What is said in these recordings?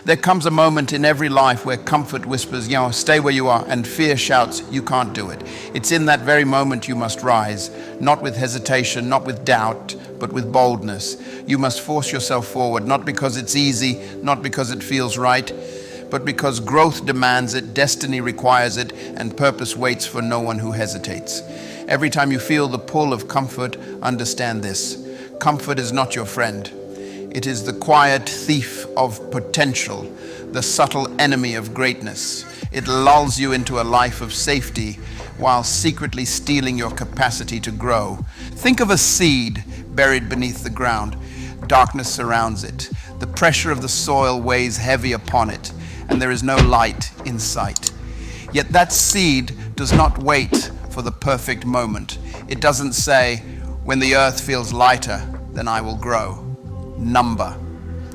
There comes a moment in every life where comfort whispers, stay where you are, and fear shouts, you can't do it. It's in that very moment you must rise, not with hesitation, not with doubt, but with boldness. You must force yourself forward, not because it's easy, not because it feels right, but because growth demands it, destiny requires it, and purpose waits for no one who hesitates. Every time you feel the pull of comfort, understand this. Comfort is not your friend. It is the quiet thief of potential, the subtle enemy of greatness. It lulls you into a life of safety while secretly stealing your capacity to grow. Think of a seed buried beneath the ground. Darkness surrounds it. The pressure of the soil weighs heavy upon it, and there is no light in sight. Yet that seed does not wait for the perfect moment. It doesn't say, when the earth feels lighter, then I will grow. Number.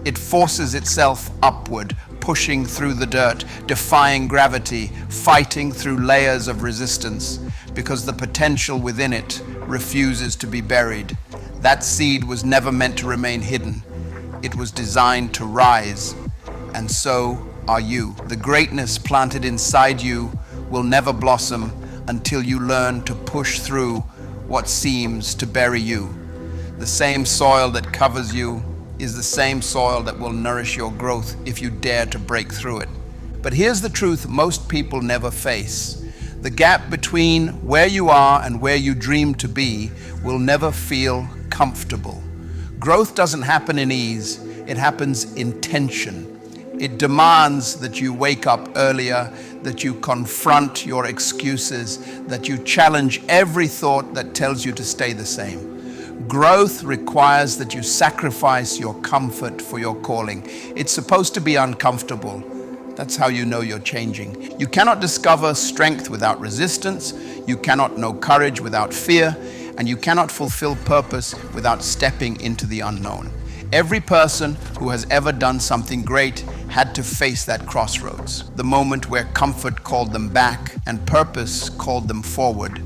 It forces itself upward, pushing through the dirt, defying gravity, fighting through layers of resistance, because the potential within it refuses to be buried. That seed was never meant to remain hidden. It was designed to rise, and so are you. The greatness planted inside you will never blossom until you learn to push through what seems to bury you. The same soil that covers you is the same soil that will nourish your growth if you dare to break through it. But here's the truth most people never face. The gap between where you are and where you dream to be will never feel comfortable. Growth doesn't happen in ease, it happens in tension. It demands that you wake up earlier, that you confront your excuses, that you challenge every thought that tells you to stay the same. Growth requires that you sacrifice your comfort for your calling. It's supposed to be uncomfortable. That's how you know you're changing. You cannot discover strength without resistance. You cannot know courage without fear. And you cannot fulfill purpose without stepping into the unknown. Every person who has ever done something great had to face that crossroads, the moment where comfort called them back and purpose called them forward.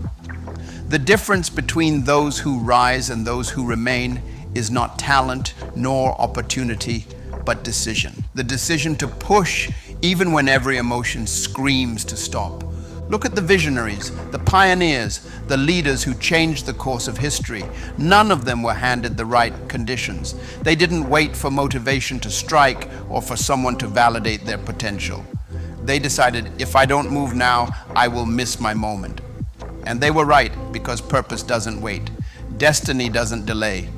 The difference between those who rise and those who remain is not talent nor opportunity, but decision. The decision to push even when every emotion screams to stop. Look at the visionaries, the pioneers, the leaders who changed the course of history. None of them were handed the right conditions. They didn't wait for motivation to strike or for someone to validate their potential. They decided, if I don't move now, I will miss my moment. And they were right, because purpose doesn't wait. Destiny doesn't delay.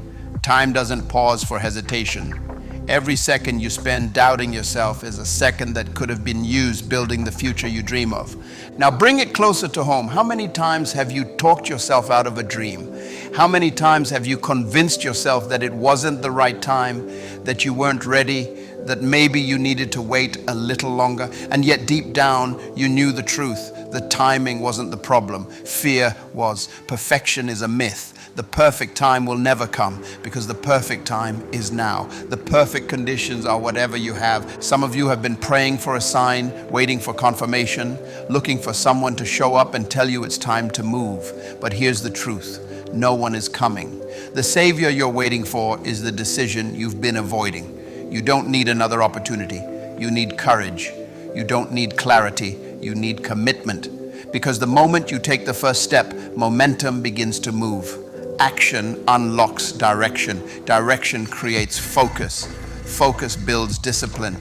Time doesn't pause for hesitation. Every second you spend doubting yourself is a second that could have been used building the future you dream of. Now bring it closer to home. How many times have you talked yourself out of a dream? How many times have you convinced yourself that it wasn't the right time, that you weren't ready, that maybe you needed to wait a little longer, and yet deep down you knew the truth. The timing wasn't the problem. Fear was. Perfection is a myth. The perfect time will never come, because the perfect time is now. The perfect conditions are whatever you have. Some of you have been praying for a sign, waiting for confirmation, looking for someone to show up and tell you it's time to move. But here's the truth. No one is coming. The Savior you're waiting for is the decision you've been avoiding. You don't need another opportunity. You need courage. You don't need clarity. You need commitment. Because the moment you take the first step, momentum begins to move. Action unlocks direction. Direction creates focus. Focus builds discipline.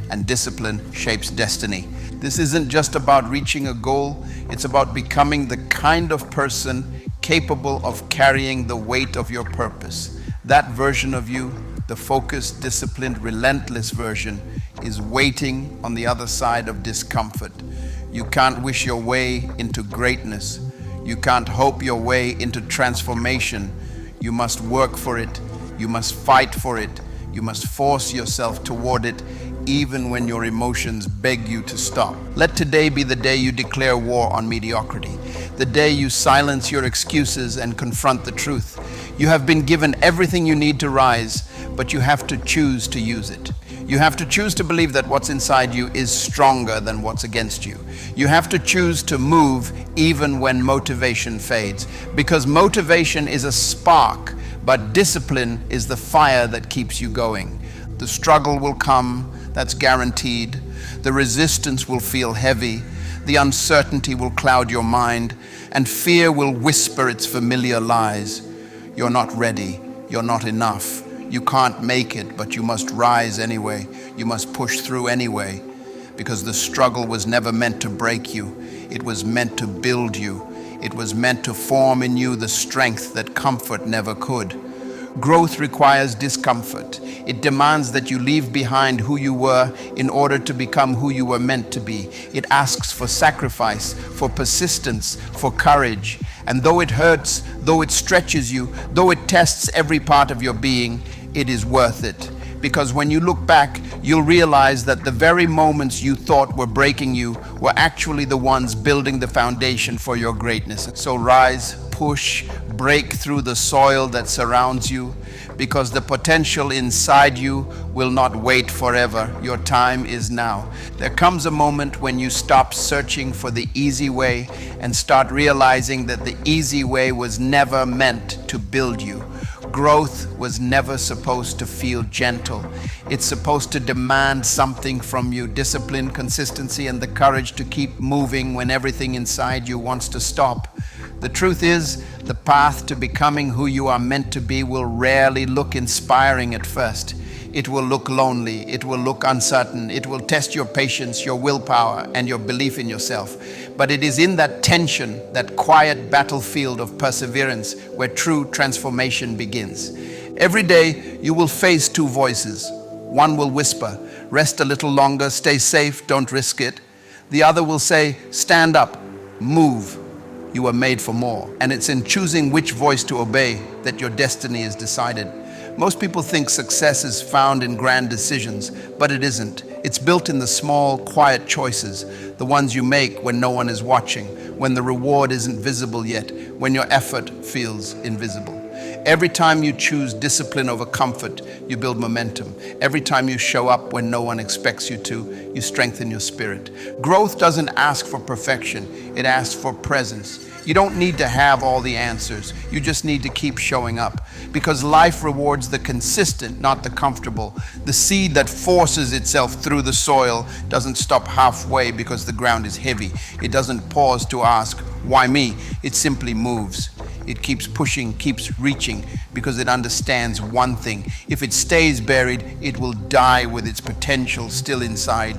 And discipline shapes destiny. This isn't just about reaching a goal. It's about becoming the kind of person capable of carrying the weight of your purpose. That version of you, the focused, disciplined, relentless version, is waiting on the other side of discomfort. You can't wish your way into greatness. You can't hope your way into transformation. You must work for it. You must fight for it. You must force yourself toward it, even when your emotions beg you to stop. Let today be the day you declare war on mediocrity, the day you silence your excuses and confront the truth. You have been given everything you need to rise, but you have to choose to use it. You have to choose to believe that what's inside you is stronger than what's against you. You have to choose to move even when motivation fades, because motivation is a spark, but discipline is the fire that keeps you going. The struggle will come, That's guaranteed. The resistance will feel heavy. The uncertainty will cloud your mind, and fear will whisper its familiar lies. You're not ready. You're not enough. You can't make it, but you must rise anyway. You must push through anyway, because the struggle was never meant to break you. It was meant to build you. It was meant to form in you the strength that comfort never could. Growth requires discomfort. It demands that you leave behind who you were in order to become who you were meant to be. It asks for sacrifice, for persistence, for courage. And though it hurts, though it stretches you, though it tests every part of your being, it is worth it. Because when you look back, you'll realize that the very moments you thought were breaking you were actually the ones building the foundation for your greatness. So rise, push, break through the soil that surrounds you, because the potential inside you will not wait forever. Your time is now. There comes a moment when you stop searching for the easy way and start realizing that the easy way was never meant to build you. Growth was never supposed to feel gentle. It's supposed to demand something from you: discipline, consistency, and the courage to keep moving when everything inside you wants to stop. The truth is, the path to becoming who you are meant to be will rarely look inspiring at first. It will look lonely, it will look uncertain, it will test your patience, your willpower, and your belief in yourself. But it is in that tension, that quiet battlefield of perseverance, where true transformation begins. Every day you will face two voices. One will whisper, "Rest a little longer, stay safe, don't risk it." The other will say, "Stand up, move. You were made for more." And it's in choosing which voice to obey that your destiny is decided. Most people think success is found in grand decisions, but it isn't. It's built in the small, quiet choices, the ones you make when no one is watching, when the reward isn't visible yet, when your effort feels invisible. Every time you choose discipline over comfort, you build momentum. Every time you show up when no one expects you to, you strengthen your spirit. Growth doesn't ask for perfection, it asks for presence. You don't need to have all the answers. You just need to keep showing up, because life rewards the consistent, not the comfortable. The seed that forces itself through the soil doesn't stop halfway because the ground is heavy. It doesn't pause to ask, "Why me?" It simply moves. It keeps pushing, keeps reaching, because it understands one thing: if it stays buried, it will die with its potential still inside.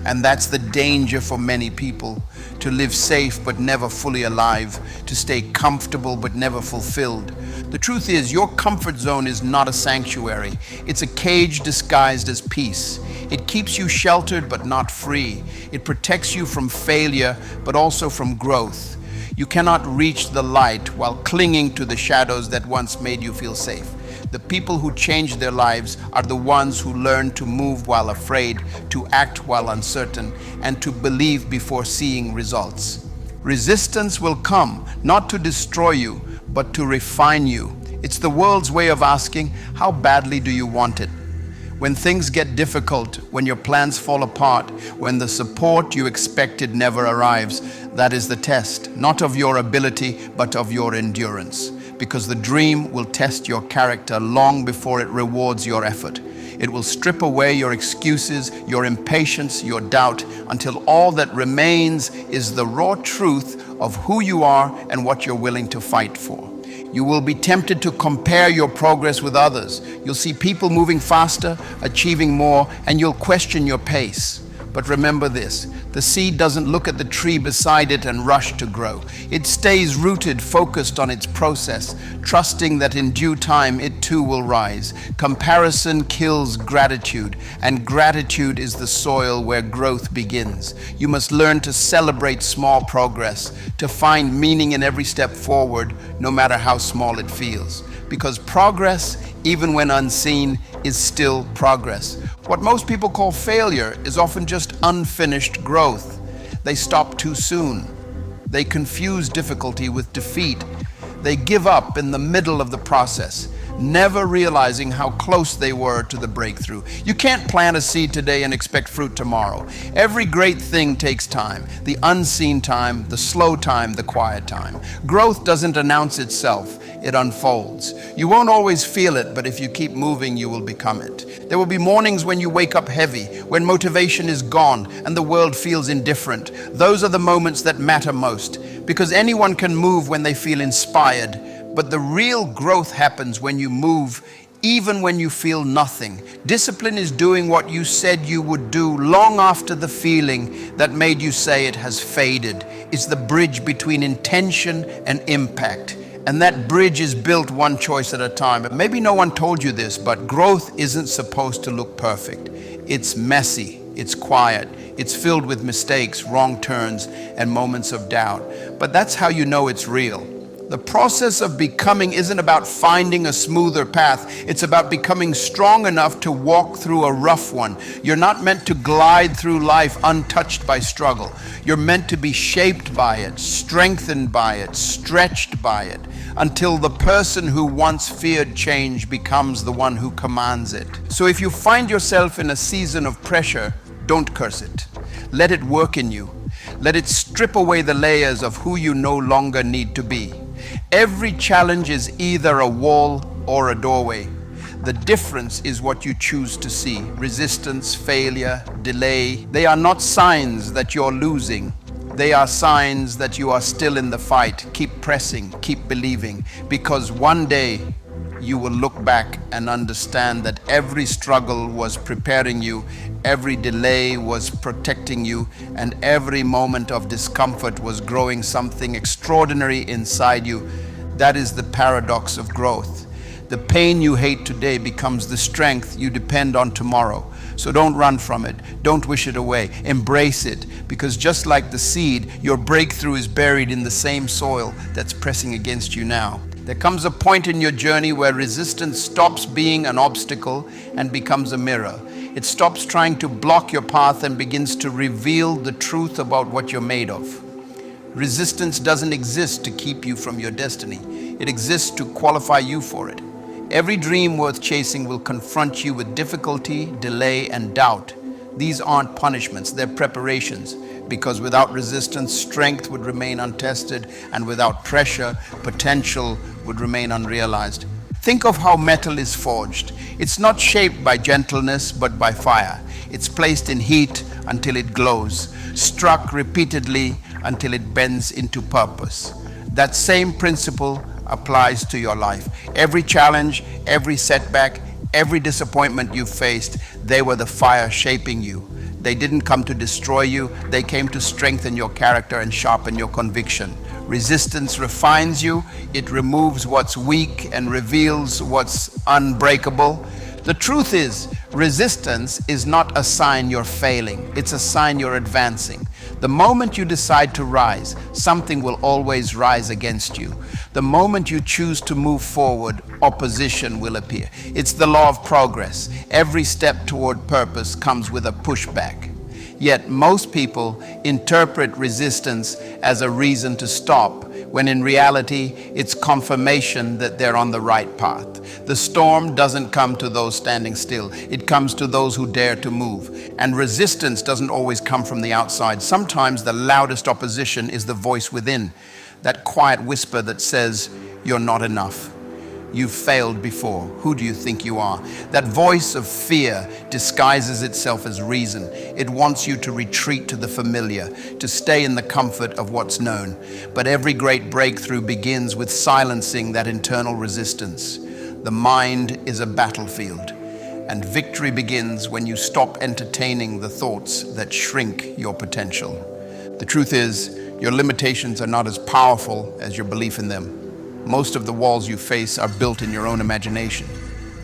And that's the danger for many people: to live safe but never fully alive, to stay comfortable but never fulfilled. The truth is, your comfort zone is not a sanctuary. It's a cage disguised as peace. It keeps you sheltered but not free. It protects you from failure but also from growth. You cannot reach the light while clinging to the shadows that once made you feel safe. The people who change their lives are the ones who learn to move while afraid, to act while uncertain, and to believe before seeing results. Resistance will come, not to destroy you, but to refine you. It's the world's way of asking, how badly do you want it? When things get difficult, when your plans fall apart, when the support you expected never arrives, that is the test, not of your ability, but of your endurance. Because the dream will test your character long before it rewards your effort. It will strip away your excuses, your impatience, your doubt, until all that remains is the raw truth of who you are and what you're willing to fight for. You will be tempted to compare your progress with others. You'll see people moving faster, achieving more, and you'll question your pace. But remember this: the seed doesn't look at the tree beside it and rush to grow. It stays rooted, focused on its process, trusting that in due time it too will rise. Comparison kills gratitude, and gratitude is the soil where growth begins. You must learn to celebrate small progress, to find meaning in every step forward, no matter how small it feels. Because progress, even when unseen, is still progress. What most people call failure is often just unfinished growth. They stop too soon. They confuse difficulty with defeat. They give up in the middle of the process. never realizing how close they were to the breakthrough. You can't plant a seed today and expect fruit tomorrow. Every great thing takes time, the unseen time, the slow time, the quiet time. Growth doesn't announce itself, it unfolds. You won't always feel it, but if you keep moving, you will become it. There will be mornings when you wake up heavy, when motivation is gone and the world feels indifferent. Those are the moments that matter most, because anyone can move when they feel inspired. But the real growth happens when you move, even when you feel nothing. Discipline is doing what you said you would do long after the feeling that made you say it has faded. It's the bridge between intention and impact. And that bridge is built one choice at a time. Maybe no one told you this, but growth isn't supposed to look perfect. It's messy, it's quiet, it's filled with mistakes, wrong turns, and moments of doubt. But that's how you know it's real. The process of becoming isn't about finding a smoother path. It's about becoming strong enough to walk through a rough one. You're not meant to glide through life untouched by struggle. You're meant to be shaped by it, strengthened by it, stretched by it, until the person who once feared change becomes the one who commands it. So if you find yourself in a season of pressure, don't curse it. Let it work in you. Let it strip away the layers of who you no longer need to be. Every challenge is either a wall or a doorway. The difference is what you choose to see. Resistance, failure, delay, they are not signs that you're losing. They are signs that you are still in the fight. Keep pressing, keep believing, because one day you will look back and understand that every struggle was preparing you, every delay was protecting you, and every moment of discomfort was growing something extraordinary inside you. That is the paradox of growth. The pain you hate today becomes the strength you depend on tomorrow. So don't run from it. Don't wish it away. Embrace it, because just like the seed, your breakthrough is buried in the same soil that's pressing against you now. There comes a point in your journey where resistance stops being an obstacle and becomes a mirror. It stops trying to block your path and begins to reveal the truth about what you're made of. Resistance doesn't exist to keep you from your destiny. It exists to qualify you for it. Every dream worth chasing will confront you with difficulty, delay, and doubt. These aren't punishments, they're preparations. Because without resistance, strength would remain untested, and without pressure, potential would remain unrealized. Think of how metal is forged. It's not shaped by gentleness, but by fire. It's placed in heat until it glows, struck repeatedly until it bends into purpose. That same principle applies to your life. Every challenge, every setback, every disappointment you faced, they were the fire shaping you. They didn't come to destroy you, they came to strengthen your character and sharpen your conviction. Resistance refines you, it removes what's weak and reveals what's unbreakable. The truth is, resistance is not a sign you're failing, it's a sign you're advancing. The moment you decide to rise, something will always rise against you. The moment you choose to move forward, opposition will appear. It's the law of progress. Every step toward purpose comes with a pushback. Yet most people interpret resistance as a reason to stop, when in reality, it's confirmation that they're on the right path. The storm doesn't come to those standing still. It comes to those who dare to move. And resistance doesn't always come from the outside. Sometimes the loudest opposition is the voice within, that quiet whisper that says, "You're not enough. You've failed before. Who do you think you are?" That voice of fear disguises itself as reason. It wants you to retreat to the familiar, to stay in the comfort of what's known. But every great breakthrough begins with silencing that internal resistance. The mind is a battlefield, and victory begins when you stop entertaining the thoughts that shrink your potential. The truth is, your limitations are not as powerful as your belief in them. Most of the walls you face are built in your own imagination.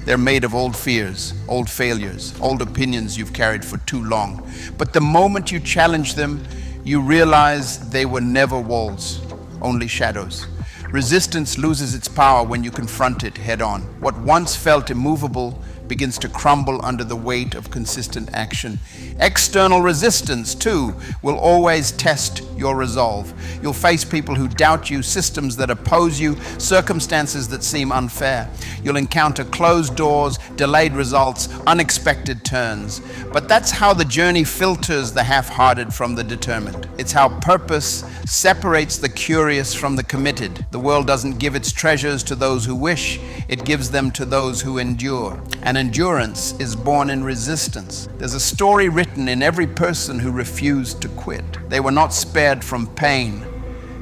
They're made of old fears, old failures, old opinions you've carried for too long. But the moment you challenge them, you realize they were never walls, only shadows. Resistance loses its power when you confront it head on. What once felt immovable begins to crumble under the weight of consistent action. External resistance, too, will always test your resolve. You'll face people who doubt you, systems that oppose you, circumstances that seem unfair. You'll encounter closed doors, delayed results, unexpected turns. But that's how the journey filters the half-hearted from the determined. It's how purpose separates the curious from the committed. The world doesn't give its treasures to those who wish, it gives them to those who endure. And endurance is born in resistance. There's a story written in every person who refused to quit. They were not spared from pain.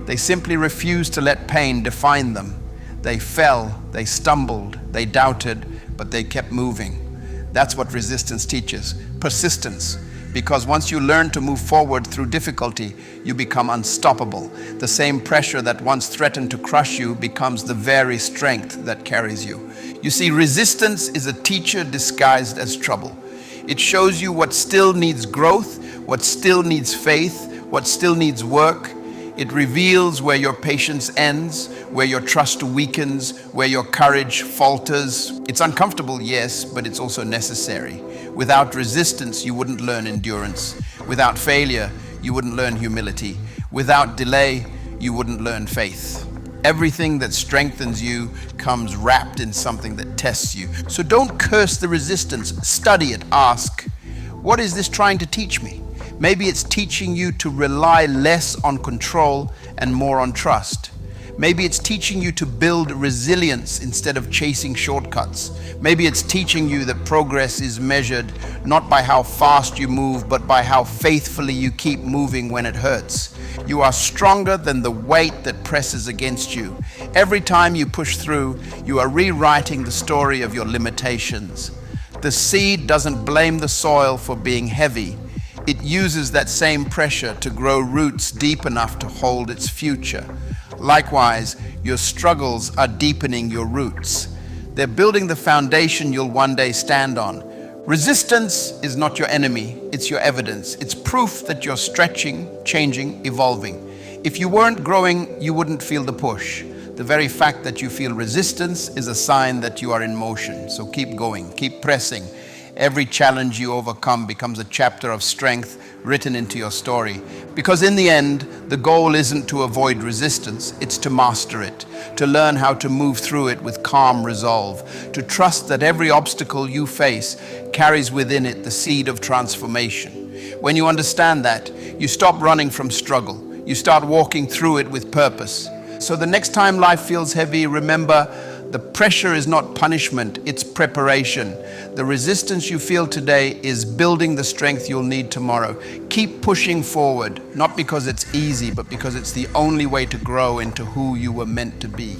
They simply refused to let pain define them. They fell, they stumbled, they doubted, but they kept moving. That's what resistance teaches. Persistence. Because once you learn to move forward through difficulty, you become unstoppable. The same pressure that once threatened to crush you becomes the very strength that carries you. You see, resistance is a teacher disguised as trouble. It shows you what still needs growth, what still needs faith, what still needs work. It reveals where your patience ends, where your trust weakens, where your courage falters. It's uncomfortable, yes, but it's also necessary. Without resistance, you wouldn't learn endurance. Without failure, you wouldn't learn humility. Without delay, you wouldn't learn faith. Everything that strengthens you comes wrapped in something that tests you. So don't curse the resistance. Study it. Ask, what is this trying to teach me? Maybe it's teaching you to rely less on control and more on trust. Maybe it's teaching you to build resilience instead of chasing shortcuts. Maybe it's teaching you that progress is measured not by how fast you move, but by how faithfully you keep moving when it hurts. You are stronger than the weight that presses against you. Every time you push through, you are rewriting the story of your limitations. The seed doesn't blame the soil for being heavy. It uses that same pressure to grow roots deep enough to hold its future. Likewise, your struggles are deepening your roots. They're building the foundation you'll one day stand on. Resistance is not your enemy, it's your evidence. It's proof that you're stretching, changing, evolving. If you weren't growing, you wouldn't feel the push. The very fact that you feel resistance is a sign that you are in motion. So keep going, keep pressing. Every challenge you overcome becomes a chapter of strength written into your story. Because in the end, the goal isn't to avoid resistance, it's to master it, to learn how to move through it with calm resolve, to trust that every obstacle you face carries within it the seed of transformation. When you understand that, you stop running from struggle. You start walking through it with purpose. So the next time life feels heavy, remember, the pressure is not punishment, it's preparation. The resistance you feel today is building the strength you'll need tomorrow. Keep pushing forward, not because it's easy, but because it's the only way to grow into who you were meant to be.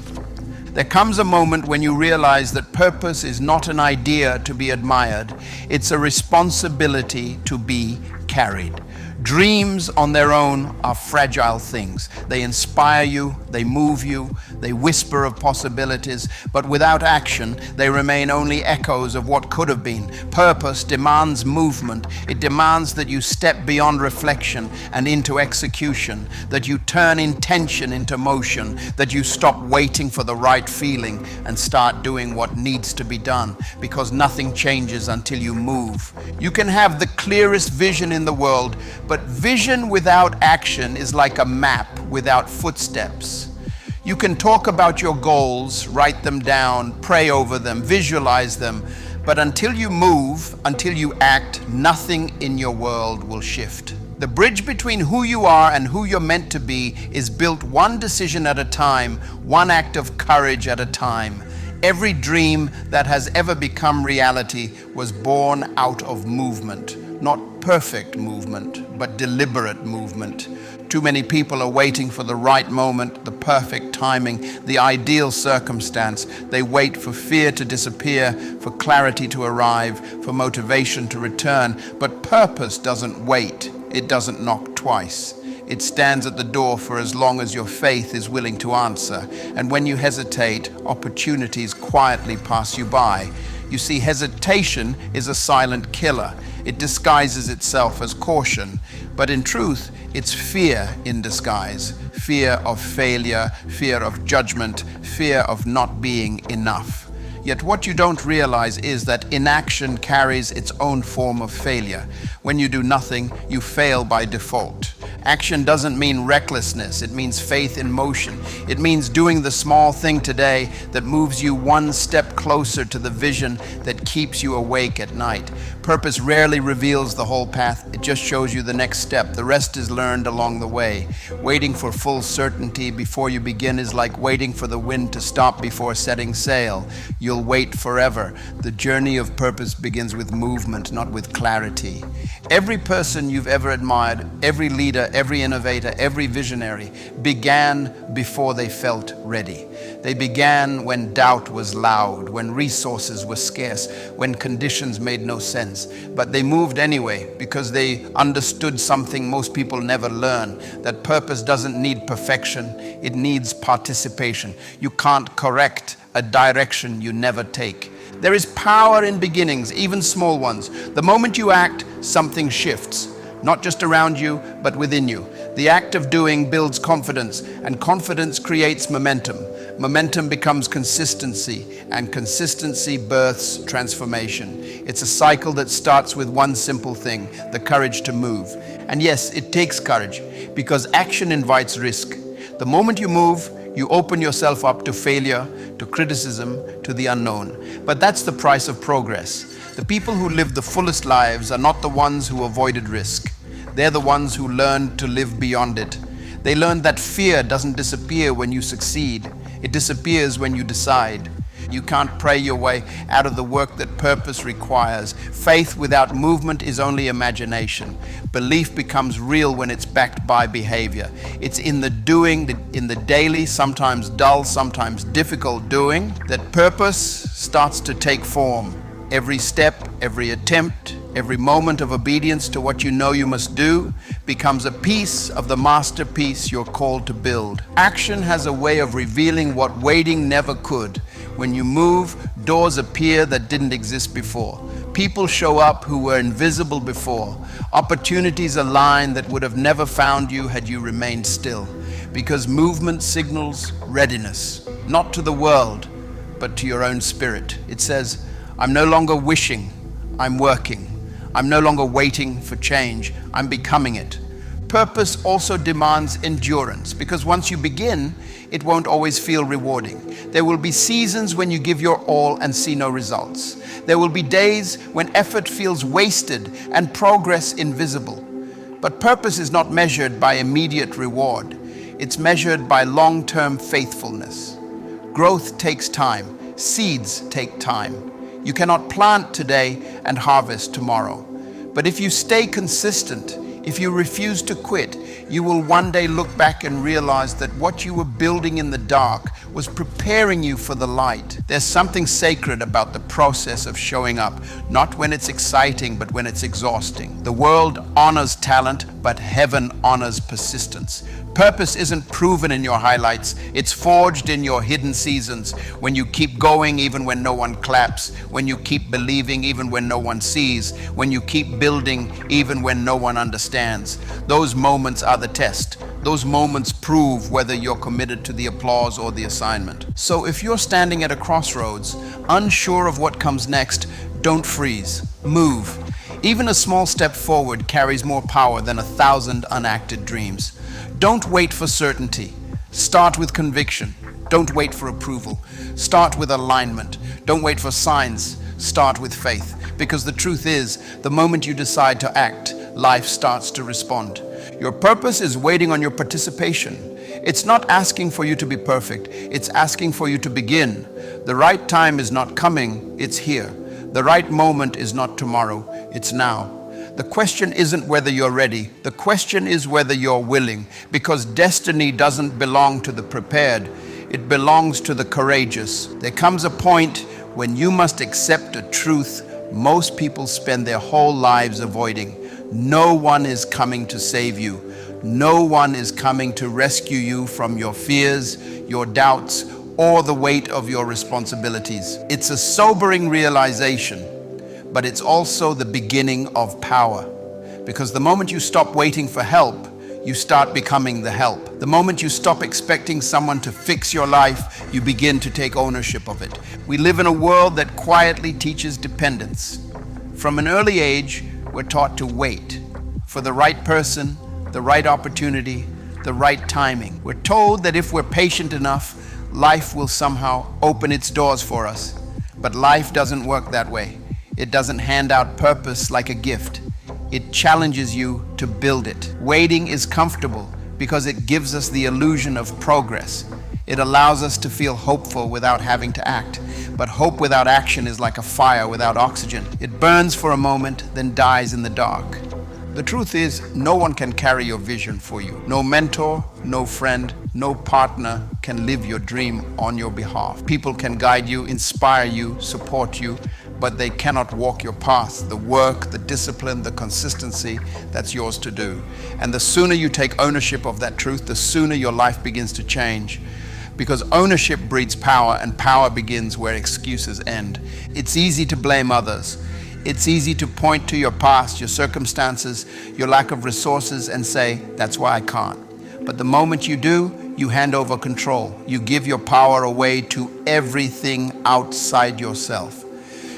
There comes a moment when you realize that purpose is not an idea to be admired, it's a responsibility to be carried. Dreams on their own are fragile things. They inspire you, they move you, they whisper of possibilities, but without action, they remain only echoes of what could have been. Purpose demands movement. It demands that you step beyond reflection and into execution, that you turn intention into motion, that you stop waiting for the right feeling and start doing what needs to be done, because nothing changes until you move. You can have the clearest vision in the world, but vision without action is like a map without footsteps. You can talk about your goals, write them down, pray over them, visualize them, but until you move, until you act, nothing in your world will shift. The bridge between who you are and who you're meant to be is built one decision at a time, one act of courage at a time. Every dream that has ever become reality was born out of movement. Not perfect movement, but deliberate movement. Too many people are waiting for the right moment, the perfect timing, the ideal circumstance. They wait for fear to disappear, for clarity to arrive, for motivation to return. But purpose doesn't wait. It doesn't knock twice. It stands at the door for as long as your faith is willing to answer. And when you hesitate, opportunities quietly pass you by. You see, hesitation is a silent killer. It disguises itself as caution, but in truth, it's fear in disguise. Fear of failure, fear of judgment, fear of not being enough. Yet what you don't realize is that inaction carries its own form of failure. When you do nothing, you fail by default. Action doesn't mean recklessness, it means faith in motion. It means doing the small thing today that moves you one step closer to the vision that keeps you awake at night. Purpose rarely reveals the whole path, it just shows you the next step. The rest is learned along the way. Waiting for full certainty before you begin is like waiting for the wind to stop before setting sail. You'll wait forever. The journey of purpose begins with movement, not with clarity. Every person you've ever admired, every leader, every innovator, every visionary began before they felt ready. They began when doubt was loud, when resources were scarce, when conditions made no sense. But they moved anyway because they understood something most people never learn, that purpose doesn't need perfection, it needs participation. You can't correct a direction you never take. There is power in beginnings, even small ones. The moment you act, something shifts, not just around you, but within you. The act of doing builds confidence, and confidence creates momentum. Momentum becomes consistency, and consistency births transformation. It's a cycle that starts with one simple thing, the courage to move. And yes, it takes courage, because action invites risk. The moment you move, you open yourself up to failure, to criticism, to the unknown. But that's the price of progress. The people who live the fullest lives are not the ones who avoided risk. They're the ones who learned to live beyond it. They learned that fear doesn't disappear when you succeed. It disappears when you decide. You can't pray your way out of the work that purpose requires. Faith without movement is only imagination. Belief becomes real when it's backed by behavior. It's in the doing, in the daily, sometimes dull, sometimes difficult doing, that purpose starts to take form. Every step, every attempt, every moment of obedience to what you know you must do becomes a piece of the masterpiece you're called to build. Action has a way of revealing what waiting never could. When you move, doors appear that didn't exist before. People show up who were invisible before. Opportunities align that would have never found you had you remained still. Because movement signals readiness, not to the world, but to your own spirit. It says, I'm no longer wishing, I'm working. I'm no longer waiting for change, I'm becoming it. Purpose also demands endurance, because once you begin, it won't always feel rewarding. There will be seasons when you give your all and see no results. There will be days when effort feels wasted and progress invisible. But purpose is not measured by immediate reward. It's measured by long-term faithfulness. Growth takes time. Seeds take time. You cannot plant today and harvest tomorrow. But if you stay consistent, if you refuse to quit, you will one day look back and realize that what you were building in the dark was preparing you for the light. There's something sacred about the process of showing up, not when it's exciting, but when it's exhausting. The world honors talent, but heaven honors persistence. Purpose isn't proven in your highlights, it's forged in your hidden seasons. When you keep going even when no one claps, when you keep believing even when no one sees, when you keep building even when no one understands. Those moments are the test. Those moments prove whether you're committed to the applause or the assignment. So if you're standing at a crossroads, unsure of what comes next, don't freeze. Move. Even a small step forward carries more power than 1,000 unacted dreams. Don't wait for certainty. Start with conviction. Don't wait for approval. Start with alignment. Don't wait for signs. Start with faith. Because the truth is, the moment you decide to act, life starts to respond. Your purpose is waiting on your participation. It's not asking for you to be perfect. It's asking for you to begin. The right time is not coming, it's here. The right moment is not tomorrow, it's now. The question isn't whether you're ready. The question is whether you're willing, because destiny doesn't belong to the prepared. It belongs to the courageous. There comes a point when you must accept a truth most people spend their whole lives avoiding. No one is coming to save you. No one is coming to rescue you from your fears, your doubts, or the weight of your responsibilities. It's a sobering realization, but it's also the beginning of power. Because the moment you stop waiting for help, you start becoming the help. The moment you stop expecting someone to fix your life, you begin to take ownership of it. We live in a world that quietly teaches dependence. From an early age, we're taught to wait for the right person, the right opportunity, the right timing. We're told that if we're patient enough, life will somehow open its doors for us. But life doesn't work that way. It doesn't hand out purpose like a gift. It challenges you to build it. Waiting is comfortable because it gives us the illusion of progress. It allows us to feel hopeful without having to act. But hope without action is like a fire without oxygen. It burns for a moment, then dies in the dark. The truth is, no one can carry your vision for you. No mentor, no friend, no partner can live your dream on your behalf. People can guide you, inspire you, support you, but they cannot walk your path, the work, the discipline, the consistency that's yours to do. And the sooner you take ownership of that truth, the sooner your life begins to change. Because ownership breeds power, and power begins where excuses end. It's easy to blame others. It's easy to point to your past, your circumstances, your lack of resources, and say, that's why I can't. But the moment you do, you hand over control. You give your power away to everything outside yourself.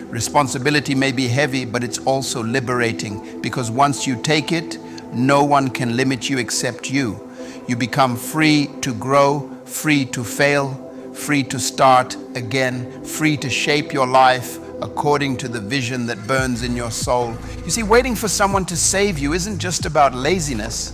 Responsibility may be heavy, but it's also liberating, because once you take it, no one can limit you except you. You become free to grow, free to fail, free to start again, free to shape your life according to the vision that burns in your soul. You see, waiting for someone to save you isn't just about laziness.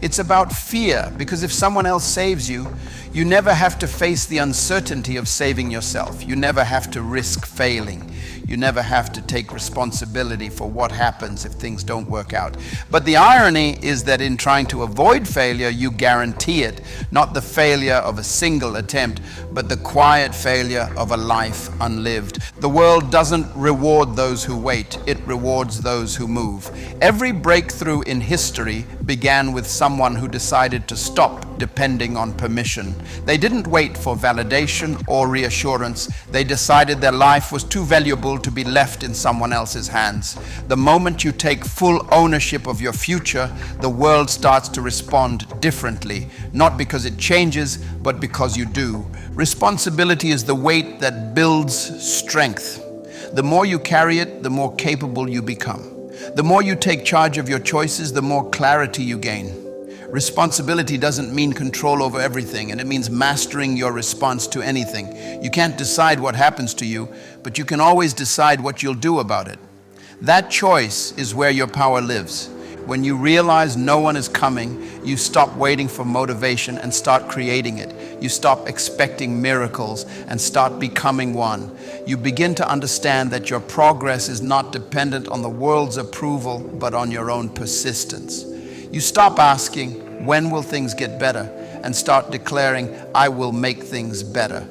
It's about fear, because if someone else saves you, you never have to face the uncertainty of saving yourself. You never have to risk failing. You never have to take responsibility for what happens if things don't work out. But the irony is that in trying to avoid failure, you guarantee it. Not the failure of a single attempt, but the quiet failure of a life unlived. The world doesn't reward those who wait. It rewards those who move. Every breakthrough in history began with someone who decided to stop depending on permission. They didn't wait for validation or reassurance. They decided their life was too valuable to be left in someone else's hands. The moment you take full ownership of your future, the world starts to respond differently, not because it changes, but because you do. Responsibility is the weight that builds strength. The more you carry it, the more capable you become. The more you take charge of your choices, the more clarity you gain. Responsibility doesn't mean control over everything, and it means mastering your response to anything. You can't decide what happens to you, but you can always decide what you'll do about it. That choice is where your power lives. When you realize no one is coming, you stop waiting for motivation and start creating it. You stop expecting miracles and start becoming one. You begin to understand that your progress is not dependent on the world's approval, but on your own persistence. You stop asking, when will things get better? And start declaring, I will make things better.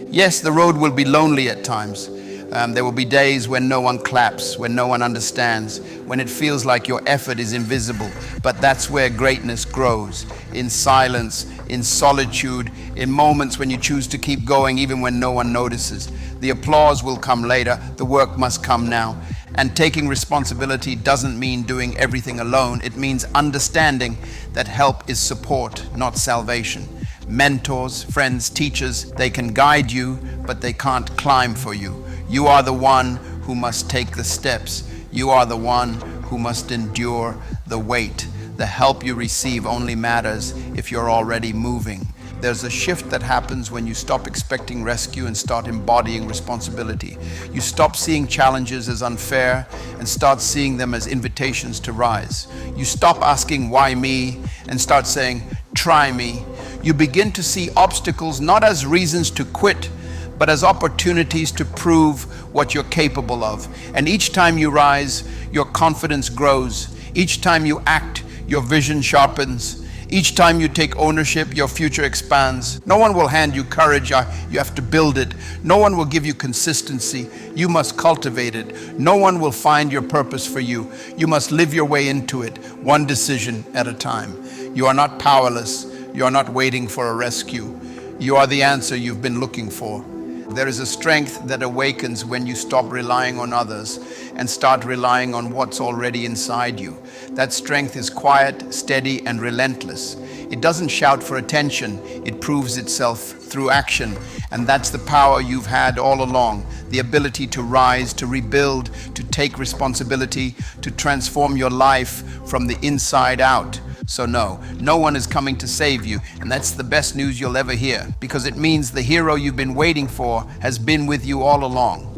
Yes, the road will be lonely at times. There will be days when no one claps, when no one understands, when it feels like your effort is invisible. But that's where greatness grows, in silence, in solitude, in moments when you choose to keep going even when no one notices. The applause will come later, the work must come now. And taking responsibility doesn't mean doing everything alone. It means understanding that help is support, not salvation. Mentors, friends, teachers, they can guide you, but they can't climb for you. You are the one who must take the steps. You are the one who must endure the weight. The help you receive only matters if you're already moving. There's a shift that happens when you stop expecting rescue and start embodying responsibility. You stop seeing challenges as unfair and start seeing them as invitations to rise. You stop asking, why me? And start saying, try me. You begin to see obstacles not as reasons to quit, but as opportunities to prove what you're capable of. And each time you rise, your confidence grows. Each time you act, your vision sharpens. Each time you take ownership, your future expands. No one will hand you courage, you have to build it. No one will give you consistency, you must cultivate it. No one will find your purpose for you. You must live your way into it, one decision at a time. You are not powerless, you are not waiting for a rescue. You are the answer you've been looking for. There is a strength that awakens when you stop relying on others and start relying on what's already inside you. That strength is quiet, steady, and relentless. It doesn't shout for attention, it proves itself through action. And that's the power you've had all along, the ability to rise, to rebuild, to take responsibility, to transform your life from the inside out. So no one is coming to save you, and that's the best news you'll ever hear, because it means the hero you've been waiting for has been with you all along.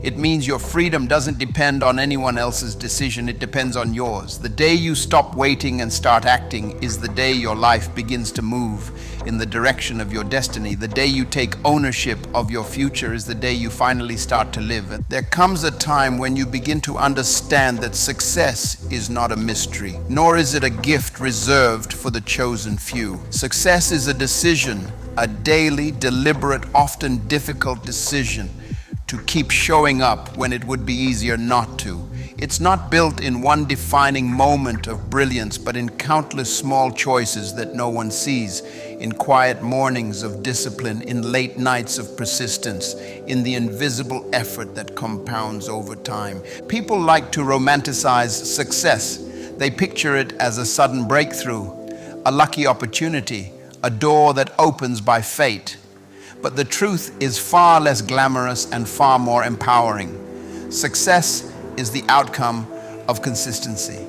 It means your freedom doesn't depend on anyone else's decision, it depends on yours. The day you stop waiting and start acting is the day your life begins to move in the direction of your destiny. The day you take ownership of your future is the day you finally start to live. There comes a time when you begin to understand that success is not a mystery, nor is it a gift reserved for the chosen few. Success is a decision, a daily, deliberate, often difficult decision to keep showing up when it would be easier not to. It's not built in one defining moment of brilliance, but in countless small choices that no one sees, in quiet mornings of discipline, in late nights of persistence, in the invisible effort that compounds over time. People like to romanticize success. They picture it as a sudden breakthrough, a lucky opportunity, a door that opens by fate. But the truth is far less glamorous and far more empowering. Success is the outcome of consistency.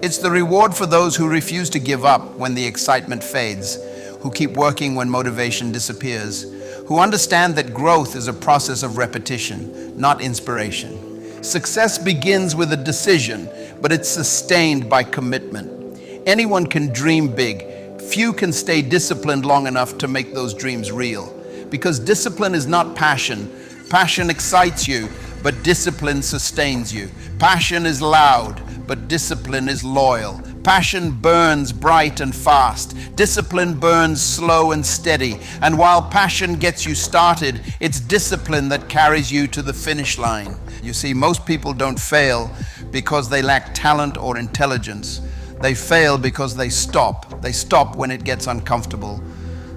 It's the reward for those who refuse to give up when the excitement fades, who keep working when motivation disappears, who understand that growth is a process of repetition, not inspiration. Success begins with a decision, but it's sustained by commitment. Anyone can dream big. Few can stay disciplined long enough to make those dreams real. Because discipline is not passion. Passion excites you, but discipline sustains you. Passion is loud, but discipline is loyal. Passion burns bright and fast. Discipline burns slow and steady. And while passion gets you started, it's discipline that carries you to the finish line. You see, most people don't fail because they lack talent or intelligence. They fail because they stop. They stop when it gets uncomfortable.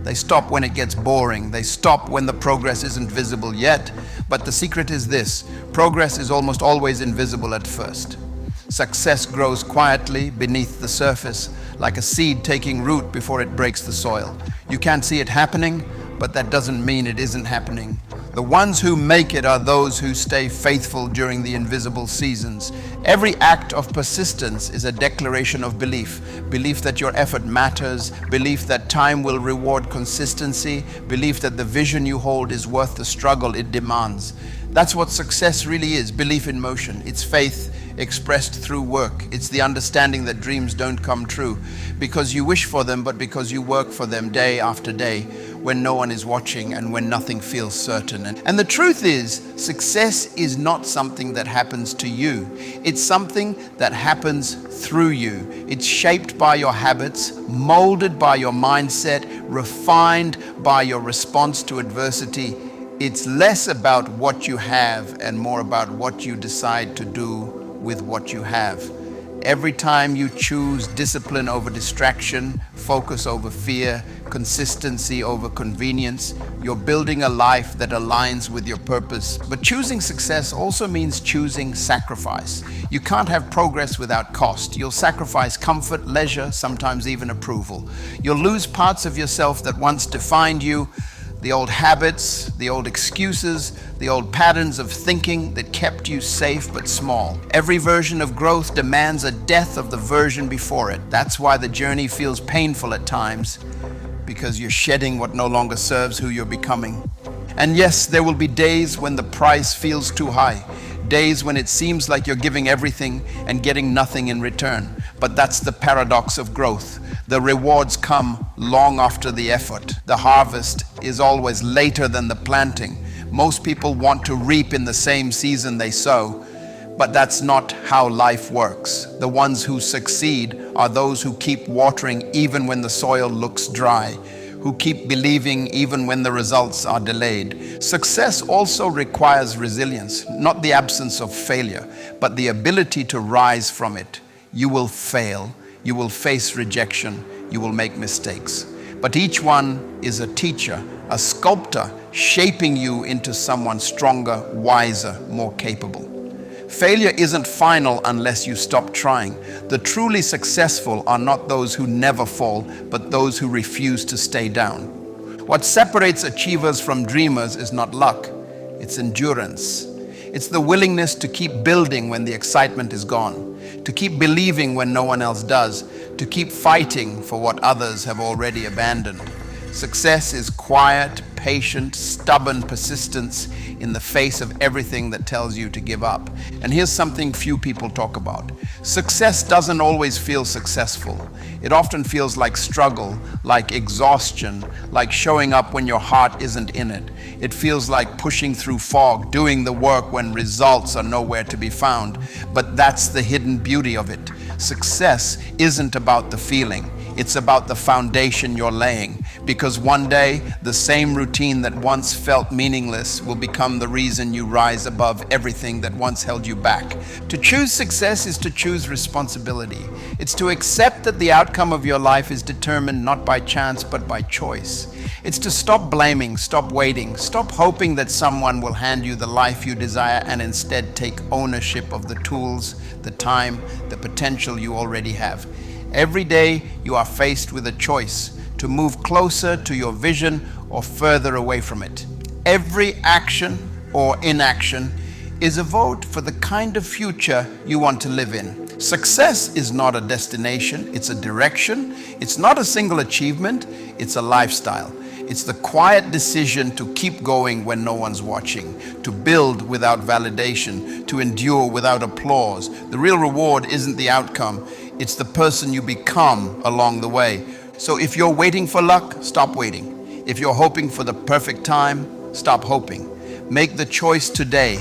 They stop when it gets boring. They stop when the progress isn't visible yet. But the secret is this: progress is almost always invisible at first. Success grows quietly beneath the surface, like a seed taking root before it breaks the soil. You can't see it happening, but that doesn't mean it isn't happening. The ones who make it are those who stay faithful during the invisible seasons. Every act of persistence is a declaration of belief. Belief that your effort matters, belief that time will reward consistency, belief that the vision you hold is worth the struggle it demands. That's what success really is, belief in motion. It's faith expressed through work. It's the understanding that dreams don't come true because you wish for them, but because you work for them day after day when no one is watching and when nothing feels certain. And the truth is, success is not something that happens to you. It's something that happens through you. It's shaped by your habits, molded by your mindset, refined by your response to adversity. It's less about what you have and more about what you decide to do with what you have. Every time you choose discipline over distraction, focus over fear, consistency over convenience, you're building a life that aligns with your purpose. But choosing success also means choosing sacrifice. You can't have progress without cost. You'll sacrifice comfort, leisure, sometimes even approval. You'll lose parts of yourself that once defined you, the old habits, the old excuses, the old patterns of thinking that kept you safe but small. Every version of growth demands a death of the version before it. That's why the journey feels painful at times, because you're shedding what no longer serves who you're becoming. And yes, there will be days when the price feels too high, days when it seems like you're giving everything and getting nothing in return. But that's the paradox of growth. The rewards come long after the effort. The harvest is always later than the planting. Most people want to reap in the same season they sow, but that's not how life works. The ones who succeed are those who keep watering even when the soil looks dry, who keep believing even when the results are delayed. Success also requires resilience, not the absence of failure, but the ability to rise from it. You will fail. You will face rejection. You will make mistakes. but each one is a teacher, a sculptor, shaping you into someone stronger, wiser, more capable. Failure isn't final unless you stop trying. The truly successful are not those who never fall, but those who refuse to stay down. What separates achievers from dreamers is not luck, it's endurance. It's the willingness to keep building when the excitement is gone, to keep believing when no one else does, to keep fighting for what others have already abandoned. Success is quiet, patient, stubborn persistence in the face of everything that tells you to give up. And here's something few people talk about. Success doesn't always feel successful. It often feels like struggle, like exhaustion, like showing up when your heart isn't in it. It feels like pushing through fog, doing the work when results are nowhere to be found. But that's the hidden beauty of it. Success isn't about the feeling. It's about the foundation you're laying, because one day the same routine that once felt meaningless will become the reason you rise above everything that once held you back. To choose success is to choose responsibility. It's to accept that the outcome of your life is determined not by chance but by choice. It's to stop blaming, stop waiting, stop hoping that someone will hand you the life you desire, and instead take ownership of the tools, the time, the potential you already have. Every day you are faced with a choice to move closer to your vision or further away from it. Every action or inaction is a vote for the kind of future you want to live in. Success is not a destination, it's a direction. It's not a single achievement, it's a lifestyle. It's the quiet decision to keep going when no one's watching, to build without validation, to endure without applause. The real reward isn't the outcome, it's the person you become along the way. So if you're waiting for luck, stop waiting. If you're hoping for the perfect time, stop hoping. Make the choice today,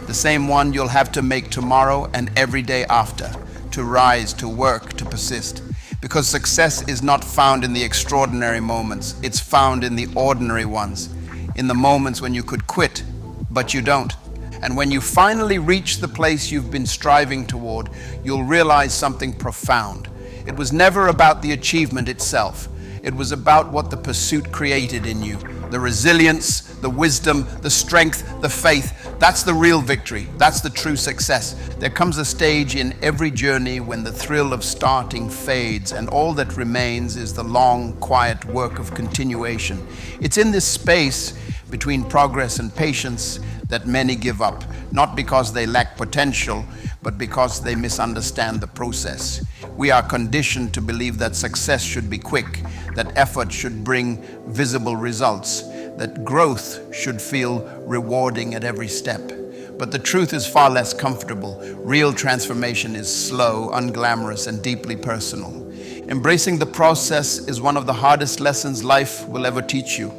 the same one you'll have to make tomorrow and every day after, to rise, to work, to persist. Because success is not found in the extraordinary moments, it's found in the ordinary ones, in the moments when you could quit, but you don't. And when you finally reach the place you've been striving toward, you'll realize something profound. It was never about the achievement itself. It was about what the pursuit created in you. The resilience, the wisdom, the strength, the faith. That's the real victory. That's the true success. There comes a stage in every journey when the thrill of starting fades, and all that remains is the long, quiet work of continuation. It's in this space between progress and patience that many give up, not because they lack potential, but because they misunderstand the process. We are conditioned to believe that success should be quick, that effort should bring visible results, that growth should feel rewarding at every step. But the truth is far less comfortable. Real transformation is slow, unglamorous, and deeply personal. Embracing the process is one of the hardest lessons life will ever teach you.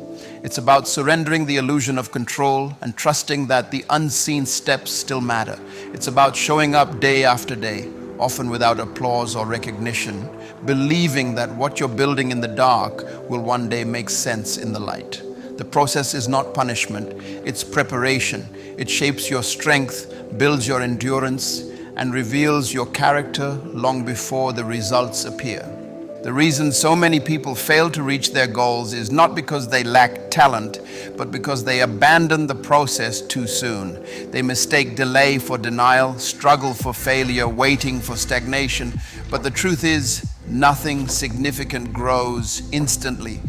It's about surrendering the illusion of control and trusting that the unseen steps still matter. It's about showing up day after day, often without applause or recognition, believing that what you're building in the dark will one day make sense in the light. The process is not punishment, it's preparation. It shapes your strength, builds your endurance, and reveals your character long before the results appear. The reason so many people fail to reach their goals is not because they lack talent, but because they abandon the process too soon. They mistake delay for denial, struggle for failure, waiting for stagnation. But the truth is, nothing significant grows instantly.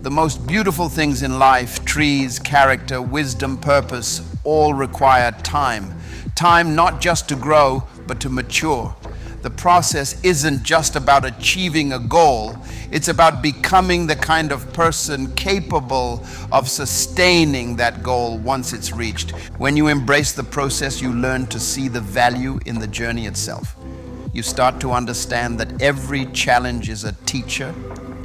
The most beautiful things in life, trees, character, wisdom, purpose, all require time. Time not just to grow, but to mature. The process isn't just about achieving a goal, it's about becoming the kind of person capable of sustaining that goal once it's reached. When you embrace the process, you learn to see the value in the journey itself. You start to understand that every challenge is a teacher,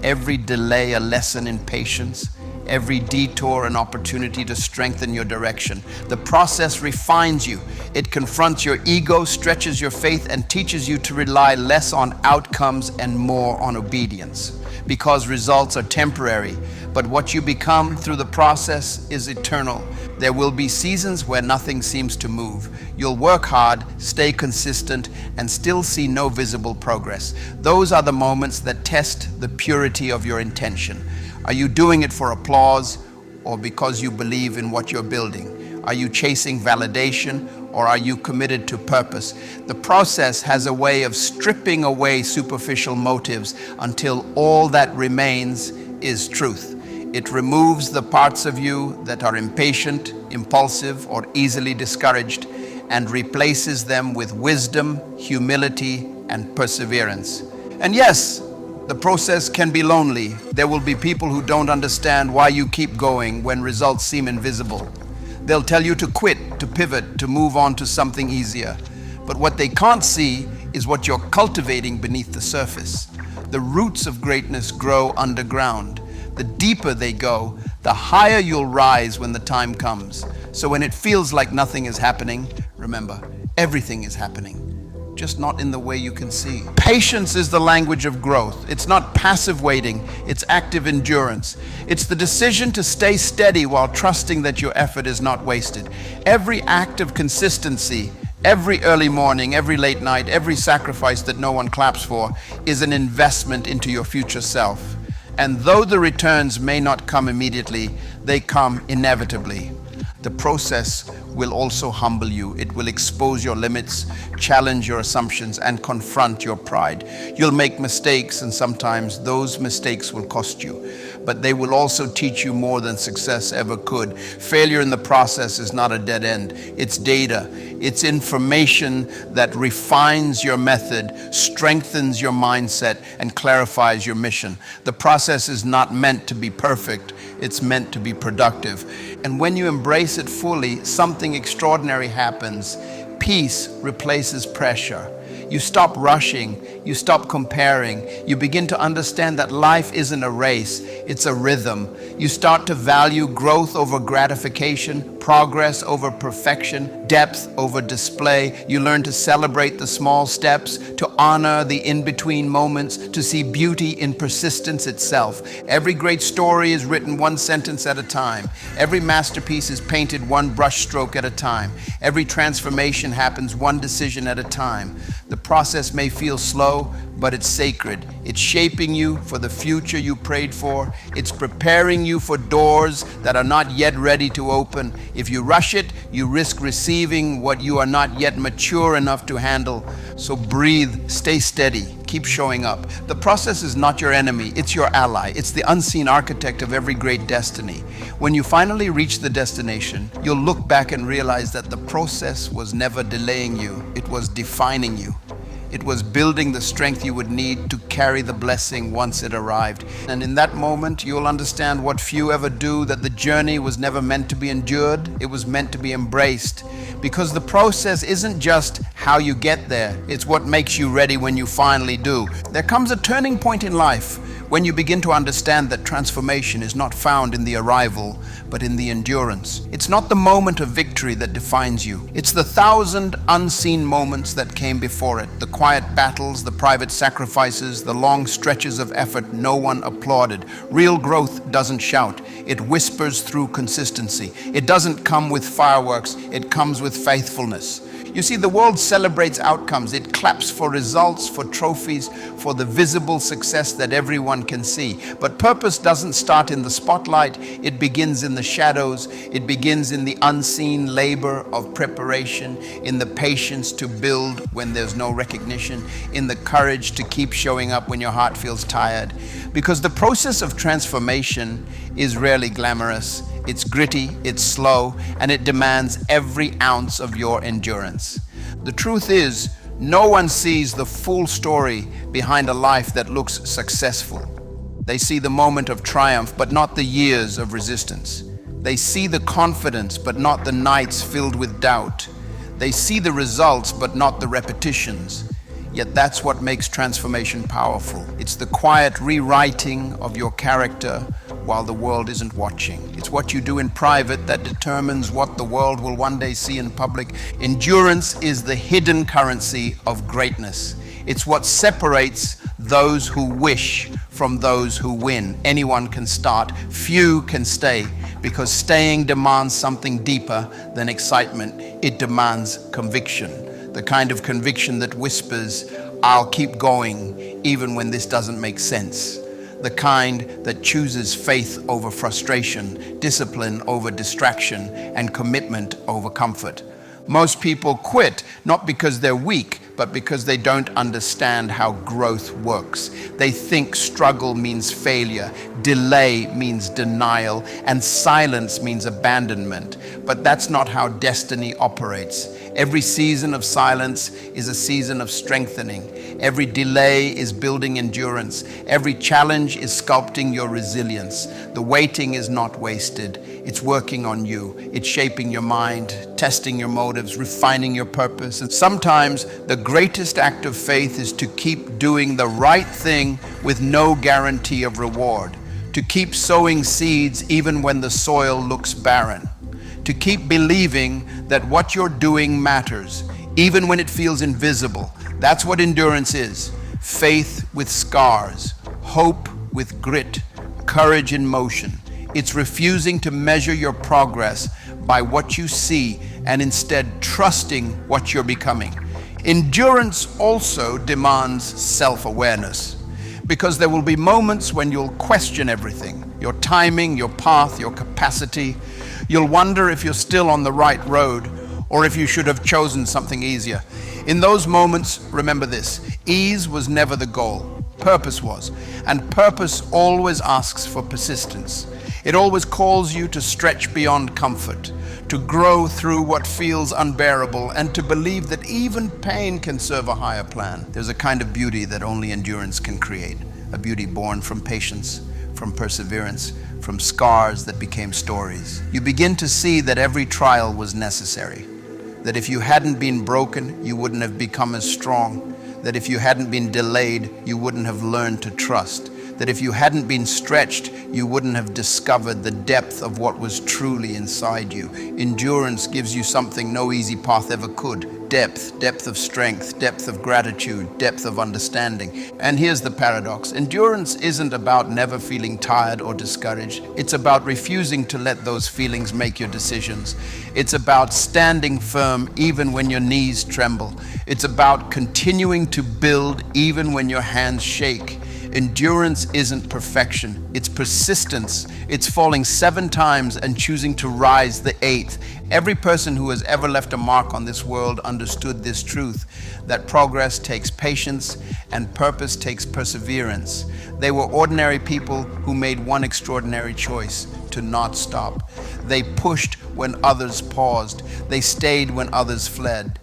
every delay a lesson in patience, every detour an opportunity to strengthen your direction. The process refines you. It confronts your ego, stretches your faith, and teaches you to rely less on outcomes and more on obedience. because results are temporary, but what you become through the process is eternal. There will be seasons where nothing seems to move. You'll work hard, stay consistent, and still see no visible progress. Those are the moments that test the purity of your intention. Are you doing it for applause or because you believe in what you're building? Are you chasing validation or are you committed to purpose? The process has a way of stripping away superficial motives until all that remains is truth. It removes the parts of you that are impatient, impulsive, or easily discouraged and replaces them with wisdom, humility, and perseverance. And yes, the process can be lonely. There will be people who don't understand why you keep going when results seem invisible. They'll tell you to quit, to pivot, to move on to something easier. But what they can't see is what you're cultivating beneath the surface. The roots of greatness grow underground. The deeper they go, the higher you'll rise when the time comes. So when it feels like nothing is happening, remember, everything is happening, just not in the way you can see. Patience is the language of growth. It's not passive waiting, it's active endurance. It's the decision to stay steady while trusting that your effort is not wasted. Every act of consistency, every early morning, every late night, every sacrifice that no one claps for is an investment into your future self. And though the returns may not come immediately, they come inevitably. The process will also humble you. It will expose your limits, challenge your assumptions, and confront your pride. You'll make mistakes, and sometimes those mistakes will cost you. But they will also teach you more than success ever could. Failure in the process is not a dead end. It's data. It's information that refines your method, strengthens your mindset, and clarifies your mission. The process is not meant to be perfect. It's meant to be productive. And when you embrace it fully, something extraordinary happens. Peace replaces pressure. You stop rushing, you stop comparing, you begin to understand that life isn't a race, it's a rhythm. You start to value growth over gratification, progress over perfection, depth over display. You learn to celebrate the small steps, to honor the in-between moments, to see beauty in persistence itself. Every great story is written one sentence at a time. Every masterpiece is painted one brushstroke at a time. Every transformation happens one decision at a time. The process may feel slow, but it's sacred. It's shaping you for the future you prayed for. It's preparing you for doors that are not yet ready to open. If you rush it, you risk receiving what you are not yet mature enough to handle. So breathe, stay steady, keep showing up. The process is not your enemy, it's your ally. It's the unseen architect of every great destiny. When you finally reach the destination, you'll look back and realize that the process was never delaying you, it was defining you. It was building the strength you would need to carry the blessing once it arrived. And in that moment, you'll understand what few ever do, that the journey was never meant to be endured, it was meant to be embraced. Because the process isn't just how you get there, it's what makes you ready when you finally do. There comes a turning point in life when you begin to understand that transformation is not found in the arrival, but in the endurance. It's not the moment of victory that defines you. It's the 1,000 unseen moments that came before it, the quiet battles, the private sacrifices, the long stretches of effort no one applauded. Real growth doesn't shout. It whispers through consistency. It doesn't come with fireworks. It comes with faithfulness. You see, the world celebrates outcomes. It claps for results, for trophies, for the visible success that everyone can see. But purpose doesn't start in the spotlight. It begins in the shadows. It begins in the unseen labor of preparation, in the patience to build when there's no recognition, in the courage to keep showing up when your heart feels tired. Because the process of transformation is rarely glamorous. It's gritty, it's slow, and it demands every ounce of your endurance. The truth is, no one sees the full story behind a life that looks successful. They see the moment of triumph, but not the years of resistance. They see the confidence, but not the nights filled with doubt. They see the results, but not the repetitions. Yet that's what makes transformation powerful. It's the quiet rewriting of your character while the world isn't watching. It's what you do in private that determines what the world will one day see in public. Endurance is the hidden currency of greatness. It's what separates those who wish from those who win. Anyone can start, few can stay, because staying demands something deeper than excitement. It demands conviction, the kind of conviction that whispers, "I'll keep going even when this doesn't make sense." The kind that chooses faith over frustration, discipline over distraction, and commitment over comfort. Most people quit not because they're weak, but because they don't understand how growth works. They think struggle means failure, delay means denial, and silence means abandonment. But that's not how destiny operates. Every season of silence is a season of strengthening. Every delay is building endurance. Every challenge is sculpting your resilience. The waiting is not wasted. It's working on you. It's shaping your mind, testing your motives, refining your purpose. And sometimes the greatest act of faith is to keep doing the right thing with no guarantee of reward. To keep sowing seeds even when the soil looks barren. To keep believing that what you're doing matters, even when it feels invisible. That's what endurance is. Faith with scars, hope with grit, courage in motion. It's refusing to measure your progress by what you see and instead trusting what you're becoming. Endurance also demands self-awareness, because there will be moments when you'll question everything, your timing, your path, your capacity. You'll wonder if you're still on the right road or if you should have chosen something easier. In those moments, remember this: ease was never the goal, purpose was. And purpose always asks for persistence. It always calls you to stretch beyond comfort, to grow through what feels unbearable, and to believe that even pain can serve a higher plan. There's a kind of beauty that only endurance can create, a beauty born from patience, from perseverance, from scars that became stories. You begin to see that every trial was necessary, that if you hadn't been broken, you wouldn't have become as strong, that if you hadn't been delayed, you wouldn't have learned to trust, that if you hadn't been stretched, you wouldn't have discovered the depth of what was truly inside you. Endurance gives you something no easy path ever could. Depth of strength, depth of gratitude, depth of understanding. And here's the paradox. Endurance isn't about never feeling tired or discouraged. It's about refusing to let those feelings make your decisions. It's about standing firm even when your knees tremble. It's about continuing to build even when your hands shake. Endurance isn't perfection, it's persistence. It's falling 7 times and choosing to rise the 8th. Every person who has ever left a mark on this world understood this truth, that progress takes patience and purpose takes perseverance. They were ordinary people who made one extraordinary choice: to not stop. They pushed when others paused. They stayed when others fled.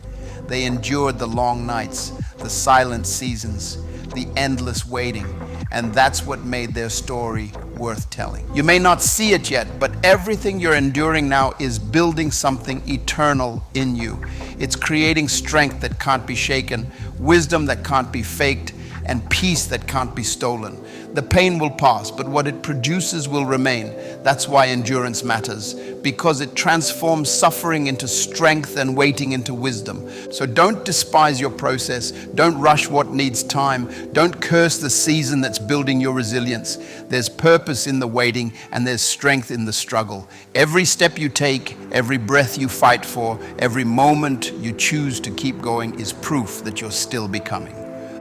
They endured the long nights, the silent seasons, the endless waiting, and that's what made their story worth telling. You may not see it yet, but everything you're enduring now is building something eternal in you. It's creating strength that can't be shaken, wisdom that can't be faked, and peace that can't be stolen. The pain will pass, but what it produces will remain. That's why endurance matters, because it transforms suffering into strength and waiting into wisdom. So don't despise your process. Don't rush what needs time. Don't curse the season that's building your resilience. There's purpose in the waiting, and there's strength in the struggle. Every step you take, every breath you fight for, every moment you choose to keep going is proof that you're still becoming.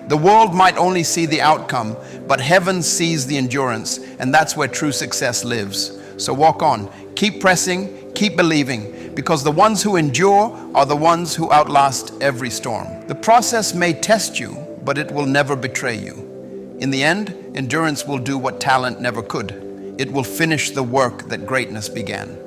The world might only see the outcome, but heaven sees the endurance, and that's where true success lives. So walk on, keep pressing, keep believing, because the ones who endure are the ones who outlast every storm. The process may test you, but it will never betray you. In the end, endurance will do what talent never could. It will finish the work that greatness began.